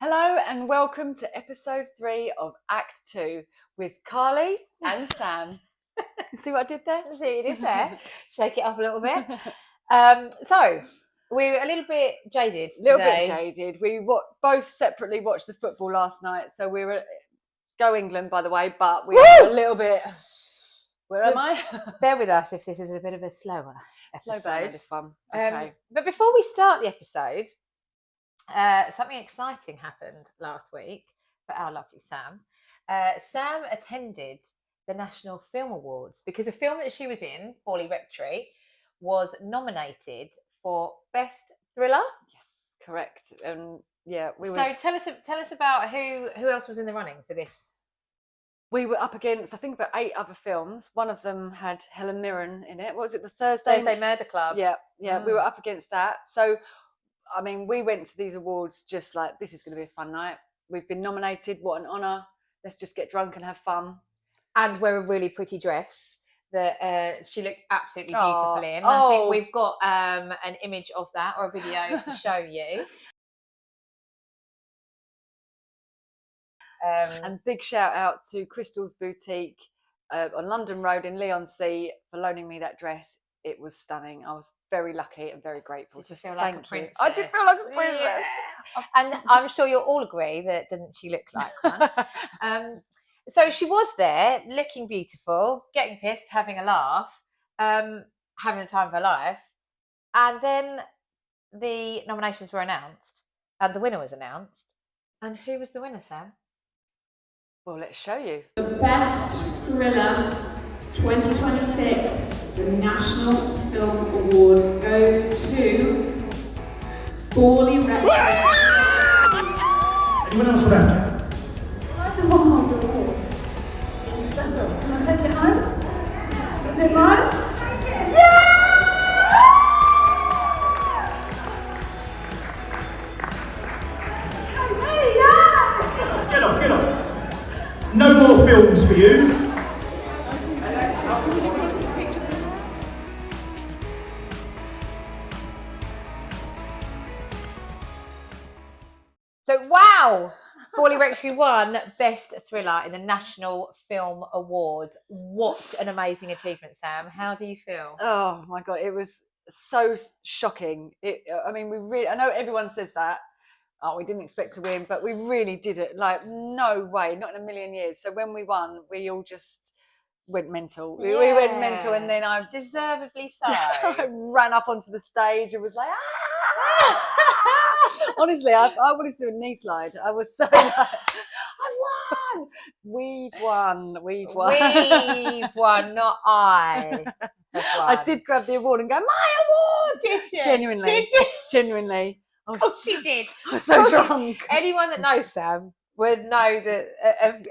Hello and welcome to episode 3 of Act 2 with Carly and Sam. You see what I did there? See what you did there. Shake it up a little bit. So we're a little bit jaded today. A little bit jaded. We both separately watched the football last night, so we were go England, by the way, but we were a little bit. Where am I? Bear with us if this is a bit of a slower episode. Slow burner, this one. Okay. But before we start the episode, something exciting happened last week for our lovely Sam. Sam attended the National Film Awards because a film that she was in, Borley Rectory, was nominated for Best Thriller. Yes, correct. Yeah, tell us about who else was in the running for this. We were up against, I think, about 8 other films. One of them had Helen Mirren in it. What was it, the Thursday Murder Club? Yeah. We were up against that. So, I mean, we went to these awards just like, this is going to be a fun night. We've been nominated. What an honour. Let's just get drunk and have fun. And wear a really pretty dress that she looked absolutely beautiful in. I think we've got an image of that or a video to show you. And big shout out to Crystal's Boutique on London Road in Leigh-on-Sea for loaning me that dress. It was stunning. I was very lucky and very grateful. Did you feel like a princess? I did feel like a princess. Yeah. And I'm sure you'll all agree that didn't she look like one? So she was there, looking beautiful, getting pissed, having a laugh, having the time of her life. And then the nominations were announced and the winner was announced. And who was the winner, Sam? Well, let's show you. The Best Thriller 2026, the National Film Award, goes to Borley Rectory. Anyone else would have to? I just want half the award. That's all. Can I take it home? Is it mine? Yeah! Get off. No more films for you. So, wow! Borley Rectory won Best Thriller in the National Film Awards. What an amazing achievement, Sam. How do you feel? Oh my God, it was so shocking. I know everyone says that. Oh, we didn't expect to win, but we really did it. Like, no way, not in a million years. So when we won, we all just went mental. We went mental, and then I deservedly so. I ran up onto the stage and was like, ah! Honestly, I wanted to do a knee slide. I was so like, I won. We've won, not I. I did grab the award and go, my award! Did you? Genuinely. Did you? Genuinely. She did. I was so drunk. Anyone that knows Sam would know that,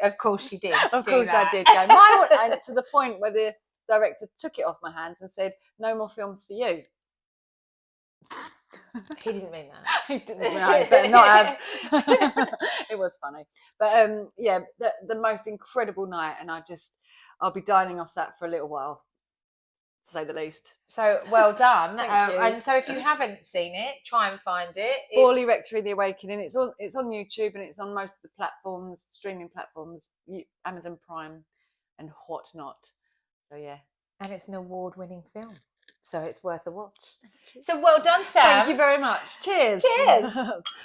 of course she did. Of course I did go, my award. And to the point where the director took it off my hands and said, no more films for you. He didn't mean that. He didn't. No, better not have. It was funny, but yeah, the most incredible night, and I'll be dining off that for a little while, to say the least. So well done. Thank you. And so if you haven't seen it, try and find it. Borley Rectory: The Awakening. It's on YouTube and it's on most of the platforms, streaming platforms, Amazon Prime, and whatnot. So yeah, and it's an award-winning film. So it's worth a watch. So well done, Sam. Thank you very much. Cheers. Cheers.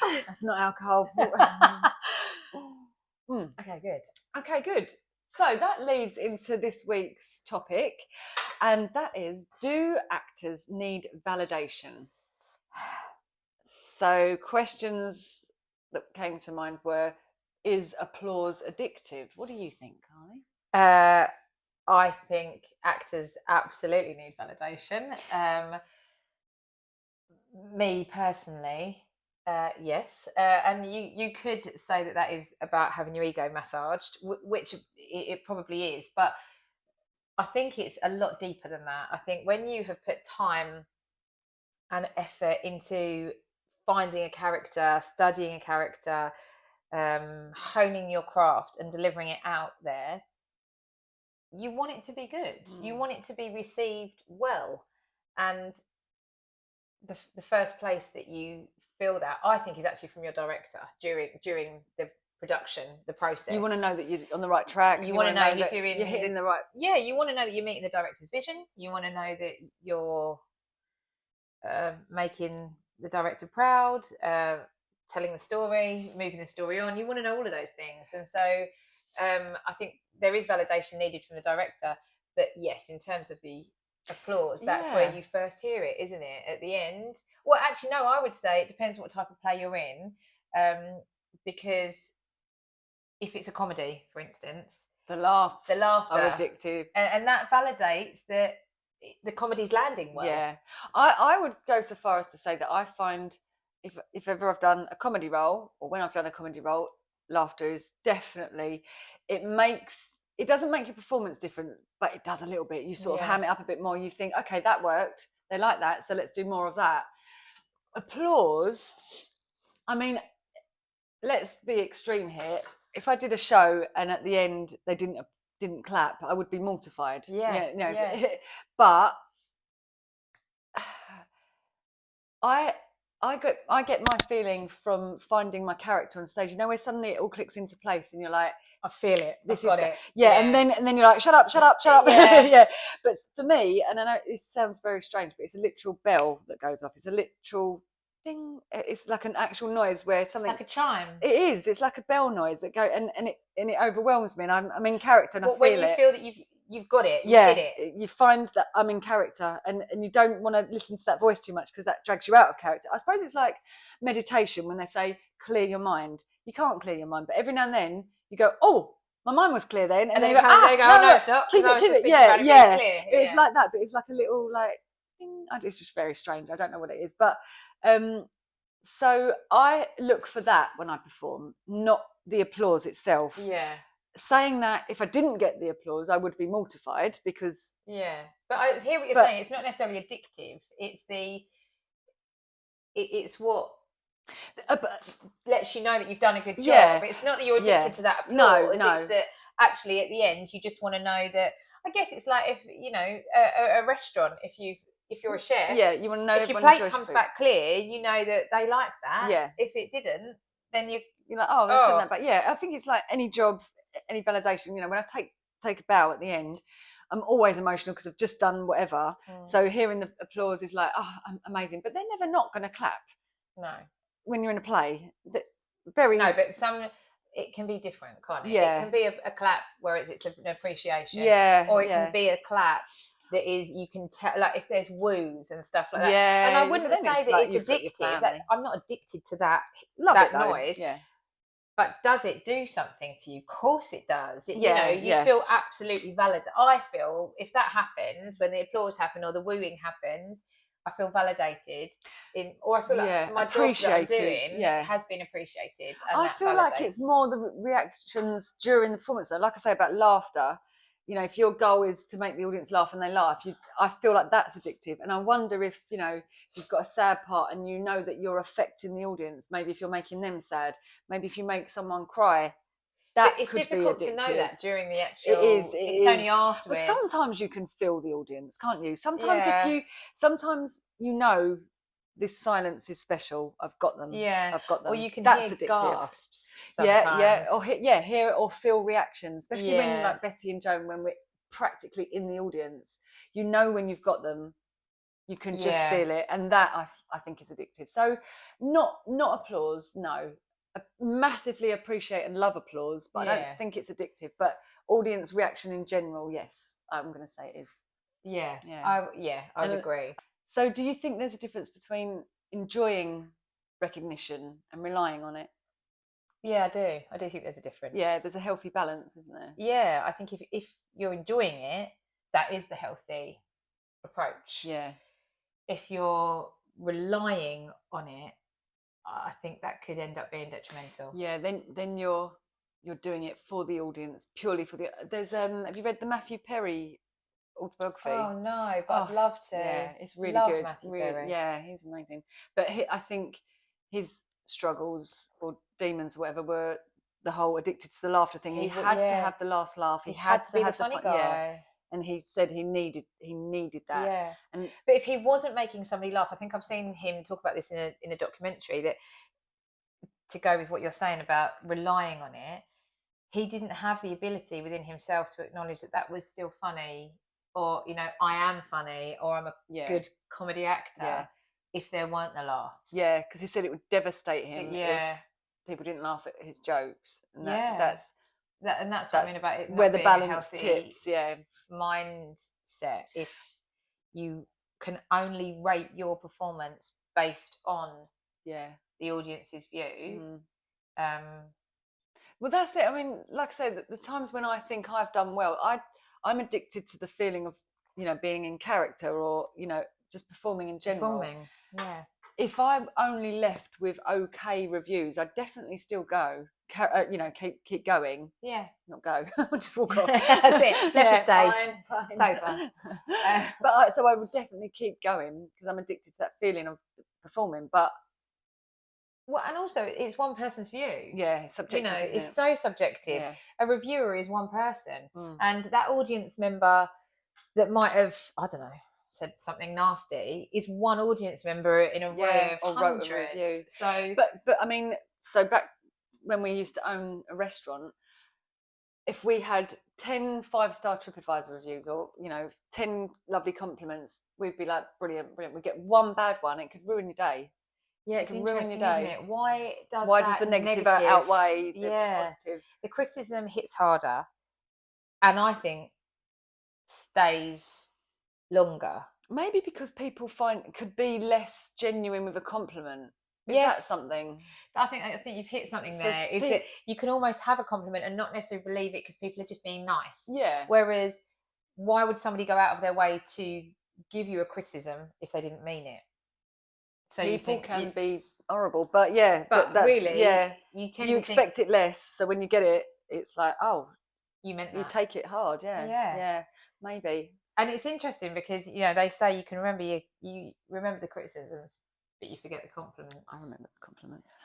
That's not alcohol. Okay, good. So that leads into this week's topic, and that is, do actors need validation? So questions that came to mind were, is applause addictive? What do you think, Carly? I think actors absolutely need validation. Me personally, yes. And you could say that is about having your ego massaged, which it probably is. But I think it's a lot deeper than that. I think when you have put time and effort into finding a character, studying a character, honing your craft and delivering it out there, you want it to be good. You want it to be received well. And the first place that you feel that, I think, is actually from your director during the production, the process. You want to know that you're on the right track. You want to know you're that you're hitting the right. Yeah, you want to know that you're meeting the director's vision. You want to know that you're making the director proud, telling the story, moving the story on. You want to know all of those things, and so I think there is validation needed from the director. But yes, in terms of the applause, that's where you first hear it, isn't it? At the end. Well, actually, no. I would say it depends what type of play you're in, because if it's a comedy, for instance, the laughter are addictive, and that validates that the comedy's landing well. Yeah, I would go so far as to say that I find if ever I've done a comedy role, or when I've done a comedy role, laughter is definitely, it doesn't make your performance different, but it does a little bit. You sort of ham it up a bit more. You think, okay, that worked. They like that, so let's do more of that. Applause. I mean, let's be extreme here. If I did a show and at the end they didn't clap, I would be mortified. But I get my feeling from finding my character on stage. You know, where suddenly it all clicks into place, and you're like, I feel it. This I've is got it. Yeah, and then you're like, shut up. Yeah. But for me, and I know it sounds very strange, but it's a literal bell that goes off. It's a literal ding. It's like an actual noise where something like a chime. It is. It's like a bell noise that goes, and it overwhelms me, and I'm in character, and I feel when you feel that you've got it, you hit it. You find that I'm in character, and you don't want to listen to that voice too much because that drags you out of character. I suppose it's like meditation when they say clear your mind. You can't clear your mind, but every now and then you go, oh, my mind was clear then, and then you go, no, stop. Keep it. Yeah. It's like that, but it's like a little like ding. It's just very strange. I don't know what it is, but so I look for that when I perform, not the applause itself. Yeah. Saying that, if I didn't get the applause, I would be mortified because. Yeah, but I hear what you're saying. It's not necessarily addictive. It's what lets you know that you've done a good job. Yeah. It's not that you're addicted to that applause. No. It's that actually at the end you just want to know that. I guess it's like if a restaurant. If you're a chef, you want to know if your plate comes back clear, you know that they like that. Yeah. If it didn't, then you're like, oh, they're sending that back. Yeah, I think it's like any job, any validation. You know, when I take a bow at the end, I'm always emotional because I've just done whatever. So hearing the applause is like, oh, I'm amazing. But they're never not going to clap. No. When you're in a play, but it can be different, can't it? Yeah. It can be a clap where it's an appreciation. Yeah. Or it can be a clap that is, you can tell, like if there's woos and stuff like that. Yeah. And I wouldn't say that it's addictive. I'm not addicted to that noise. Yeah. But does it do something to you? Of course it does. You Yeah. feel absolutely valid. I feel if that happens, when the applause happens or the wooing happens, I feel validated or I feel like my job that I'm doing has been appreciated. And I feel like it's more the reactions during the performance. Though. Like I say about laughter, you know, if your goal is to make the audience laugh and they laugh, I feel like that's addictive. And I wonder if, you know, you've got a sad part and you know that you're affecting the audience. Maybe if you're making them sad, maybe if you make someone cry, that it's could difficult be to know that during the actual. It is. It's only afterwards. But sometimes you can feel the audience, can't you? Sometimes you know this silence is special. I've got them. Yeah, I've got them. Or you can that's hear addictive. Gasps. Sometimes. Hear it or feel reactions, especially when like Betty and Joan, when we're practically in the audience, you know when you've got them, you can just feel it, and that I think is addictive. So not applause, no. I massively appreciate and love applause, but I don't think it's addictive. But audience reaction in general, yes, I'm going to say it is. I would agree. So do you think there's a difference between enjoying recognition and relying on it? Yeah, I do think there's a difference. Yeah, there's a healthy balance, isn't there? Yeah, I think if you're enjoying it, that is the healthy approach. Yeah. If you're relying on it, I think that could end up being detrimental. Yeah, then you're doing it for the audience, purely for the. There's have you read the Matthew Perry autobiography? Oh no, but I'd love to. Yeah, it's really good. Perry. Yeah, he's amazing. But I think his struggles or demons, or whatever, were the whole addicted to the laughter thing. He had to have the last laugh. He had to be have the funny guy. and he said he needed that. Yeah. And but if he wasn't making somebody laugh, I think I've seen him talk about this in a documentary, that to go with what you're saying about relying on it, he didn't have the ability within himself to acknowledge that that was still funny, or I am funny, or I'm a good comedy actor, if there weren't the laughs. Yeah, because he said it would devastate him Yeah. if people didn't laugh at his jokes. And that's what I mean about it not where the being a balance healthy tips. Yeah, mindset. If you can only rate your performance based on the audience's view. Well, that's it. I mean, like I say, the times when I think I've done well, I'm addicted to the feeling of being in character, or just performing in general. Yeah. If I'm only left with okay reviews, I'd definitely still go. Keep going. Yeah. Not go. I'll just walk off. That's it. Left the stage. Fine. Sofa. So I would definitely keep going because I'm addicted to that feeling of performing. But well, and also it's one person's view. Yeah, it's subjective. It's so subjective. Yeah. A reviewer is one person, and that audience member that might have, I don't know, said something nasty is one audience member in a row of hundreds. So, but I mean, so back when we used to own a restaurant, if we had 10 5-star TripAdvisor reviews, or 10 lovely compliments, we'd be like, brilliant. We'd get one bad one, it could ruin your day. Yeah, it's interesting, isn't it? Why does the negative outweigh the positive? The criticism hits harder, and I think stays longer. Maybe because people find it could be less genuine with a compliment. Is that something? I think you've hit something there. Is that you can almost have a compliment and not necessarily believe it because people are just being nice. Yeah. Whereas, why would somebody go out of their way to give you a criticism if they didn't mean it? So people can be horrible, but that's, really, you expect it less. So when you get it, it's like, oh, you meant that. You take it hard, yeah, maybe. And it's interesting because they say you can remember you remember the criticisms, but you forget the compliments. I remember the compliments.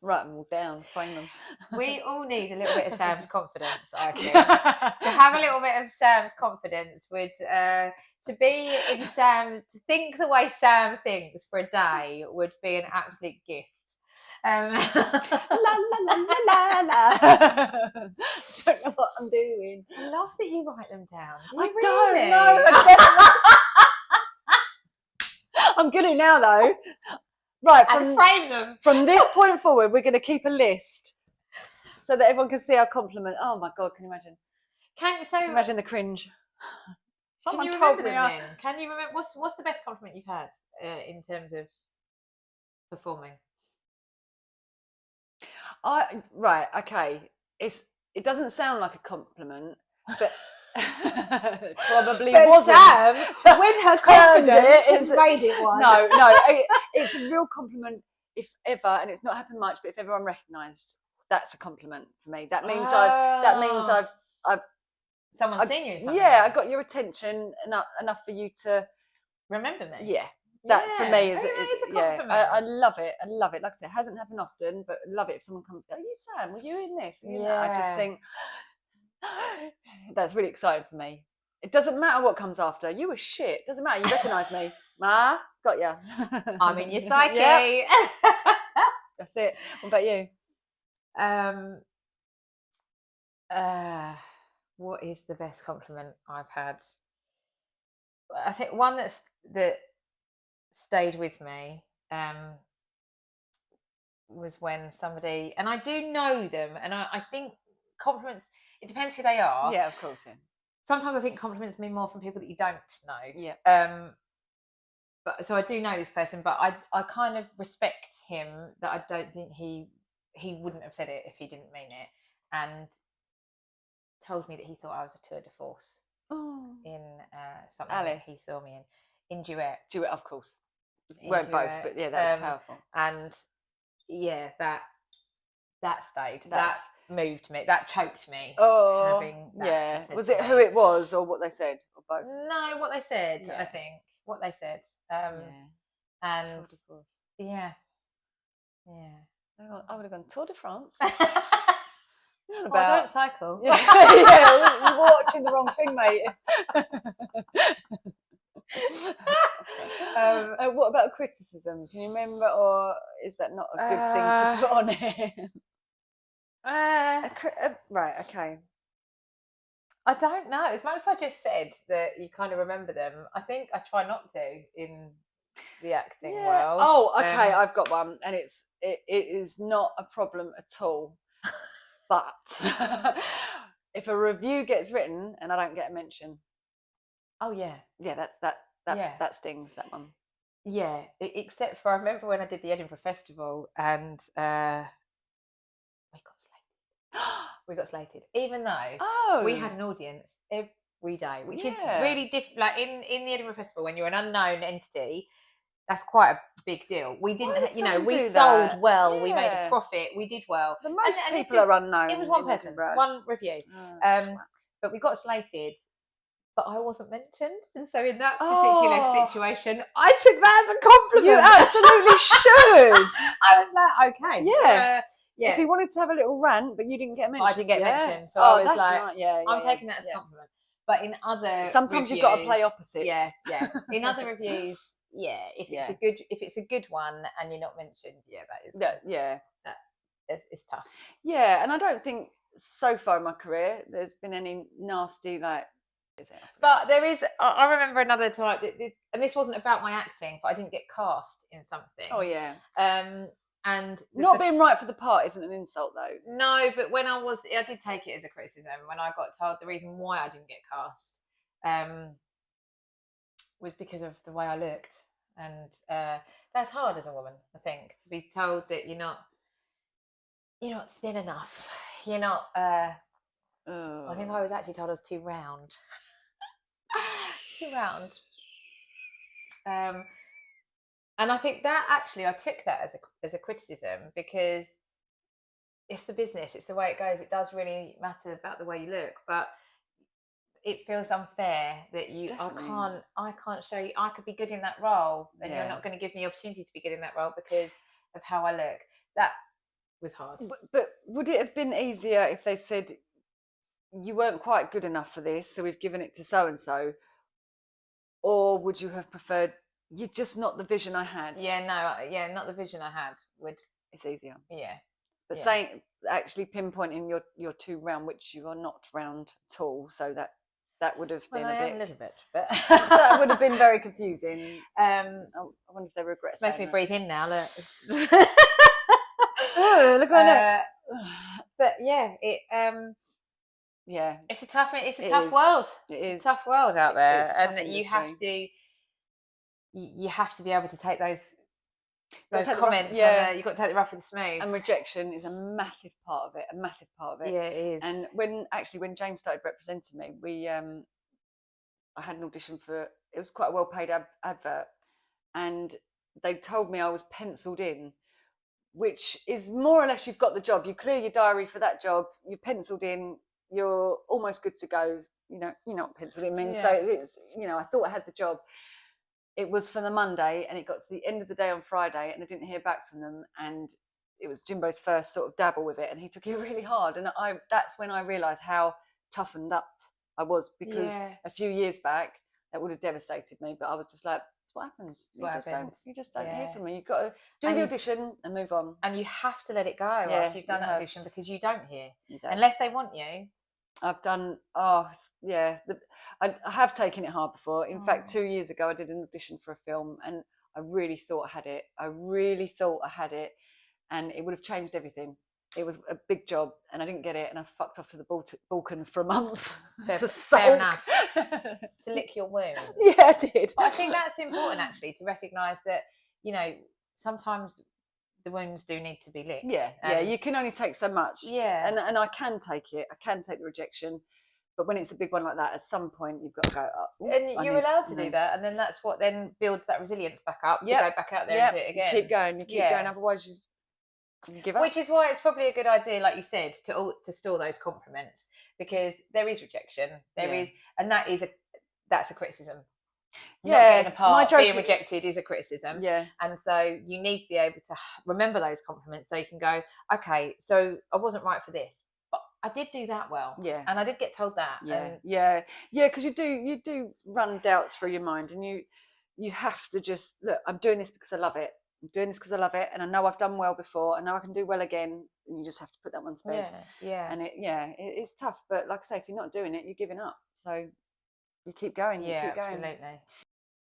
Write them all down, frame them. We all need a little bit of Sam's confidence, I think. To have a little bit of Sam's confidence would to be in Sam, to think the way Sam thinks for a day would be an absolute gift. La la la la la la. Don't know what I'm doing. I love that you write them down. I don't know. I'm good at now though. Right, frame them. From this point forward, we're going to keep a list so that everyone can see our compliment. Oh my God, can you imagine? Can you imagine the cringe? Can you remember them then? Can you remember what's the best compliment you've had in terms of performing? Right, okay. It doesn't sound like a compliment, but probably wasn't. Sam, to win her confidence, has made it one. No, it's a real compliment if ever, and it's not happened much, but if ever I'm recognised, that's a compliment for me. That means I've someone's seen you in something. Yeah, I got your attention enough for you to remember me. Yeah. That for me is a compliment. I love it. I love it. Like I said, it hasn't happened often, but I love it if someone comes and goes, "You Sam, were you in this? Were you in that?" I just think that's really exciting for me. It doesn't matter what comes after. You were shit. Doesn't matter. You recognise me. Ma, got ya. I'm in your psyche. Yep. That's it. What about you? What is the best compliment I've had? I think one that stayed with me was when somebody, and I do know them, and I think compliments, it depends who they are. Yeah, of course. Yeah. Sometimes I think compliments mean more from people that you don't know. Yeah. But so I do know this person, but I kind of respect him that I don't think he wouldn't have said it if he didn't mean it, and told me that he thought I was a tour de force in something that he saw me in duet. Duet, of course. Weren't both, but yeah, that's powerful. And yeah, that stayed. That moved me. That choked me. Oh, yeah. Was it who it was or what they said, or both? No, what they said. Yeah. I think what they said. And Tour de force. Yeah. I would have gone Tour de France. What I about? don't cycle. Yeah, yeah, you're watching the wrong thing, mate. What about criticism? Can you remember, or is that not a good thing to put on here? Right, okay. I don't know. As much as I just said that you kind of remember them, I think I try not to in the acting world. Oh, okay, I've got one, and it is not a problem at all. But if a review gets written and I don't get a mention, oh yeah, that stings, that one. yeah. Except for I remember when I did the Edinburgh Festival and we got slated, even though we had an audience every day, which is really different. Like in the Edinburgh Festival, when you're an unknown entity, that's quite a big deal. We didn't, we sold well, we made a profit, we did well. But most people are unknown. It was one person, one review, but we got slated. But I wasn't mentioned, and so in that particular situation, I took that as a compliment. You absolutely should. I was like, okay, yeah. Yeah. If he wanted to have a little rant, but you didn't get mentioned. I didn't get mentioned, so I was like, I'm taking that as a yeah. compliment. But in other sometimes you've got to play opposites. Yeah, yeah. In other reviews, if it's a good one and you're not mentioned, it's tough. Yeah, and I don't think so far in my career there's been any nasty But there is. I remember another time, and this wasn't about my acting, but I didn't get cast in something. Oh yeah. And not being right for the part isn't an insult, though. No, but when I did take it as a criticism when I got told the reason why I didn't get cast was because of the way I looked, and that's hard as a woman, I think, to be told that you're not thin enough. You're not. I think I was actually told I was too round. Too round. And I think that actually I took that as a criticism because it's the business, it's the way it goes. It does really matter about the way you look, but it feels unfair that I can't show you. I could be good in that role, and you're not going to give me the opportunity to be good in that role because of how I look. That was hard. But would it have been easier if they said you weren't quite good enough for this, so we've given it to so and so, or would you have preferred? You're just not the vision I had. Not the vision I had. It's easier. Yeah. But saying actually pinpointing you're too round, which you are not round at all, so that would have been a little bit, but that would have been very confusing. I wonder if they regret. It's making me breathe in now. Look. Look at that. But it's a tough world. It is a tough world out there, and you have to be able to take those comments. You've got to take the rough with the smooth. And rejection is a massive part of it. Yeah, it is. And when James started representing me, I had an audition for. It was quite a well-paid advert, and they told me I was penciled in, which is more or less you've got the job. You clear your diary for that job. You're penciled in. You're almost good to go. You're not penciled in. So it's I thought I had the job. It was for the Monday, and it got to the end of the day on Friday, and I didn't hear back from them. And it was Jimbo's first sort of dabble with it, and he took it really hard. And that's when I realised how toughened up I was, because a few years back that would have devastated me. But I was just like, that's what happens. You just don't hear from me. You've got to do the audition and move on. And you have to let it go after you've done that audition, because you don't hear unless they want you. I've done. I have taken it hard before. In fact, 2 years ago, I did an audition for a film, and I really thought I had it, and it would have changed everything. It was a big job, and I didn't get it, and I fucked off to the Balkans for a month to sulk. Fair enough. To lick your wounds. Yeah, I did. But I think that's important, actually, to recognise that sometimes the wounds do need to be licked. Yeah. You can only take so much. Yeah. And I can take it. I can take the rejection. But when it's a big one like that, at some point you've got to go up. And you're allowed to do that, and then that's what then builds that resilience back up to go back out there and do it again. You keep going. Otherwise, you give up. Which is why it's probably a good idea, like you said, to store those compliments, because there is rejection. There is, and that's a criticism. Not getting a part, being rejected is a criticism. Yeah. And so you need to be able to remember those compliments, so you can go, okay, so I wasn't right for this, but I did do that well. Yeah. And I did get told that. And Because you do run doubts through your mind, and you have to just look. I'm doing this because I love it. I'm doing this because I love it, and I know I've done well before. I know I can do well again. And you just have to put that one to bed. Yeah. And it's tough. But like I say, if you're not doing it, you're giving up. So you keep going. Yeah, you keep going. absolutely.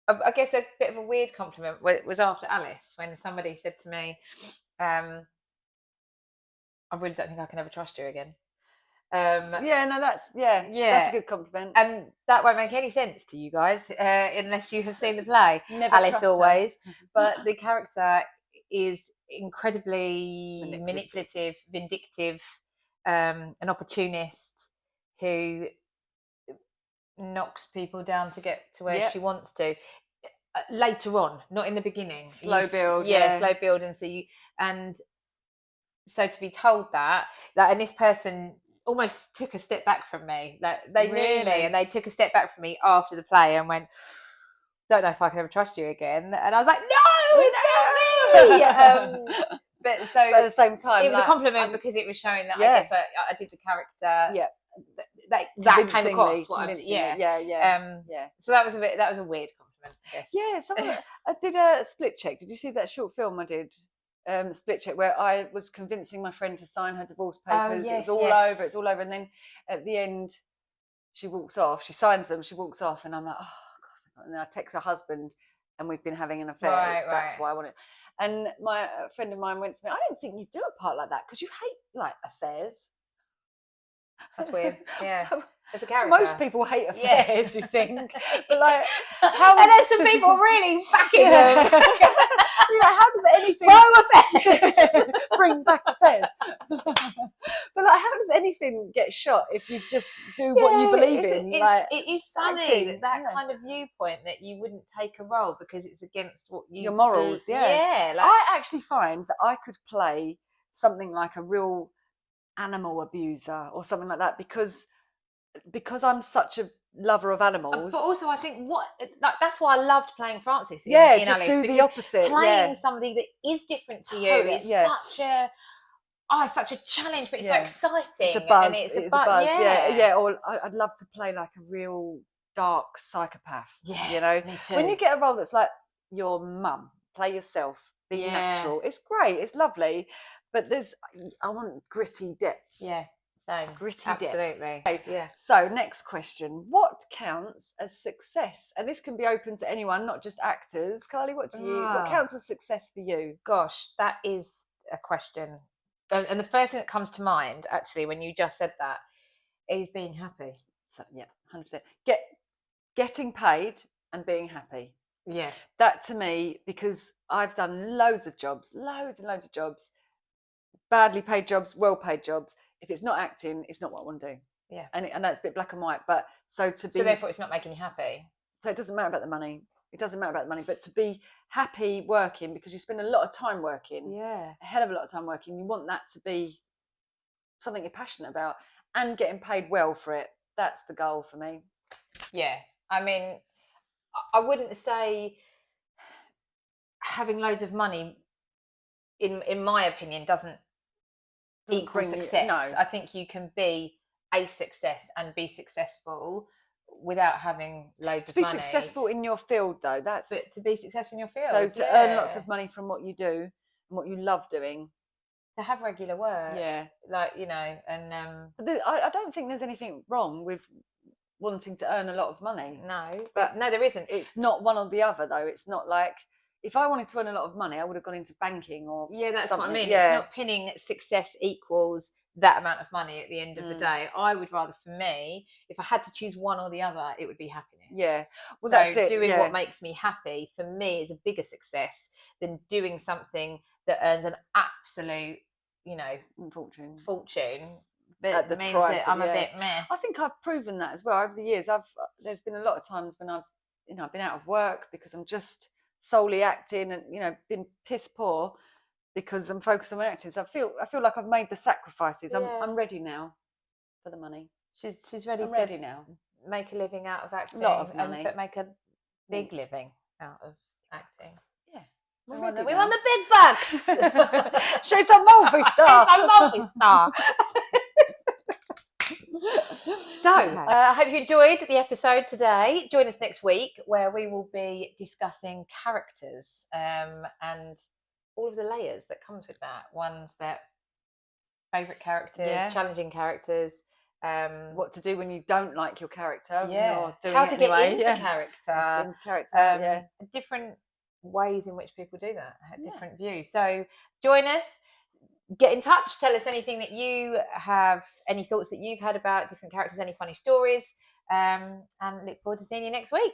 I guess a bit of a weird compliment was after Alice, when somebody said to me, I really don't think I can ever trust you again. That's a good compliment. And that won't make any sense to you guys unless you have seen the play. Never Alice trust always. her. But the character is incredibly manipulative, vindictive, an opportunist who knocks people down to get to where she wants to. Later on, not in the beginning. Slow build, slow build, and so to be told that, and this person almost took a step back from me. Like they knew me, and they took a step back from me after the play and went, "Don't know if I can ever trust you again." And I was like, "No, it's not me." But at the same time, it was a compliment because it was showing that I guess I did the character. Yeah. That came across. So that was a weird compliment, I guess. Yeah, I did a split check. Did you see that short film I did? Split check where I was convincing my friend to sign her divorce papers. It's all over, and then at the end she walks off. She signs them. She walks off, and I'm like, oh God. And then I text her husband, and we've been having an affair. That's why I want it. And a friend of mine went to me, I don't think you do a part like that because you hate like affairs. That's weird. Yeah. As a character. Most people hate affairs, you think. But like, and there's some people really backing them. How does anything bring back affairs? But like, how does anything get shot if you just do what you believe in? It is funny that kind of viewpoint that you wouldn't take a role because it's against what your morals. I actually find that I could play something like a real animal abuser or something like that because I'm such a lover of animals. But also I think that's why I loved playing Frances in just Alice, do the opposite. Playing somebody that is different to you is such a challenge, but it's so exciting. It's a buzz. And it's a buzz. Yeah. Or I'd love to play like a real dark psychopath. Yeah, you know, me too. when you get a role that's like your mum, play yourself, be natural. It's great. It's lovely. But I want gritty depth. Yeah, same. Gritty depth. Absolutely. Okay. Yeah. So next question: what counts as success? And this can be open to anyone, not just actors. Carly, what counts as success for you? Gosh, that is a question. And the first thing that comes to mind, actually, when you just said that, is being happy. So 100%. Getting paid and being happy. Yeah. That to me, because I've done loads and loads of jobs. Badly paid jobs, well paid jobs. If it's not acting, it's not what I want to do. Yeah. And I know it's a bit black and white, but so therefore it's not making you happy. So it doesn't matter about the money. But to be happy working, because you spend a lot of time working. Yeah. A hell of a lot of time working. You want that to be something you're passionate about and getting paid well for it. That's the goal for me. Yeah. I mean, I wouldn't say having loads of money, in my opinion, doesn't equal success. No. I think you can be a success and be successful without having loads of money. To be successful in your field, though, but to be successful in your field. So to earn lots of money from what you do and what you love doing. To have regular work. Yeah. Like, you know, and I don't think there's anything wrong with wanting to earn a lot of money. No, but no, there isn't. It's not one or the other, though. It's not like, if I wanted to earn a lot of money, I would have gone into banking or that's something. What I mean. Yeah. It's not pinning success equals that amount of money at the end of the day. I would rather, for me, if I had to choose one or the other, it would be happiness. Yeah. Well, so that's it. Doing what makes me happy, for me, is a bigger success than doing something that earns an absolute, fortune. But it means that I'm a bit meh. I think I've proven that as well over the years. There's been a lot of times when I've been out of work because I'm just solely acting and been piss poor because I'm focused on my acting. So I feel like I've made the sacrifices. I'm ready now for the money. She's ready. I'm ready now. Make a living out of acting. A lot of money, but make a big living out of acting. Yeah, we want the big bucks. Show some movie star. Show some movie star. So I hope you enjoyed the episode today. Join us next week where we will be discussing characters and all of the layers that comes with that. Ones that favourite characters, challenging characters. What to do when you don't like your character? Yeah, You're doing how it to get anyway. into character. How to get into character. Different ways in which people do that. Different views. So join us. Get in touch. Tell us anything that you have, any thoughts that you've had about different characters, any funny stories, and look forward to seeing you next week.